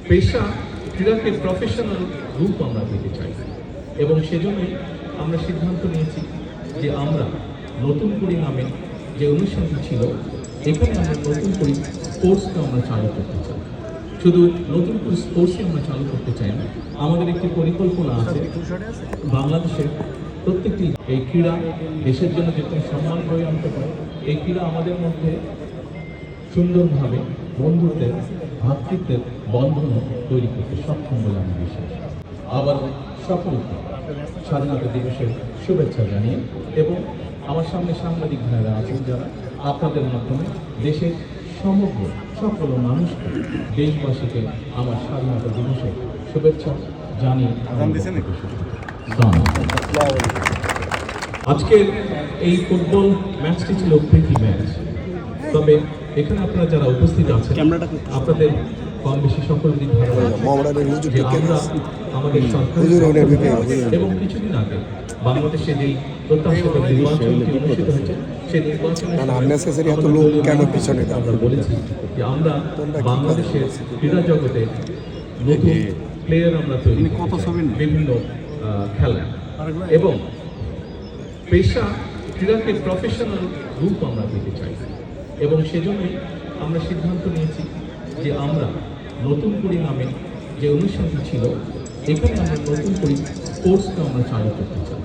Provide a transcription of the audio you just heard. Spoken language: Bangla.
পেশা ক্রীড়াকে প্রফেশনাল রূপ আমরা দিতে চাই এবং সেজন্যই আমরা সিদ্ধান্ত নিয়েছি যে আমরা নতুন কুড়ি নামে যে অনুষ্ঠানটি ছিল এখানে আমরা নতুন করে স্পোর্টসকে আমরা চালু করতে চাই। শুধু নতুন করে স্পোর্টসই আমরা চালু করতে চাই না, আমাদের একটি পরিকল্পনা আছে বাংলাদেশের প্রত্যেকটি এই ক্রীড়া দেশের জন্য যেরকম সম্মান বয়ে আনতে পারে, এই ক্রীড়া আমাদের মধ্যে সুন্দরভাবে বন্ধুত্বের ভ্রাতৃত্বের বন্ধন তৈরি করতে সক্ষম বলে আমি বিশ্বাস। আবার সকলকে স্বাধীনতা দিবসের শুভেচ্ছা জানিয়ে এবং আমার সামনে সাংবাদিক ভাইরা আছেন যারা আপনাদের মাধ্যমে দেশের সমগ্র সকল মানুষকে দেশবাসীকে আমার স্বাধীনতা দিবসের শুভেচ্ছা জানিয়ে আজকের এই ফুটবল ম্যাচটি ছিল প্রীতি ম্যাচ। তবে এখানে আপনারা যারা উপস্থিত আছেন আপনাদের কম বেশি সকলেরই ধারণা যে আমরা আমাদের সরকার এবং কিছুদিন আগে বাংলাদেশে যেই প্রত্যাশিত নির্বাচনটি অনুষ্ঠিত হয়েছে সেই নির্বাচনে আমরা বলেছি যে আমরা বাংলাদেশের ক্রীড়া জগতে নতুন প্লেয়ার আমরা তৈরি বিভিন্ন খেলা এবং পেশা ক্রীড়াকে প্রফেশনাল রূপ আমরা দিতে চাই এবং সেজন্যই আমরা সিদ্ধান্ত নিয়েছি যে আমরা নতুন কুড়ি নামে যে অনুষ্ঠানটি ছিল এখানে আমরা নতুন করে স্পোর্টসকে আমরা চালু করতে চাই।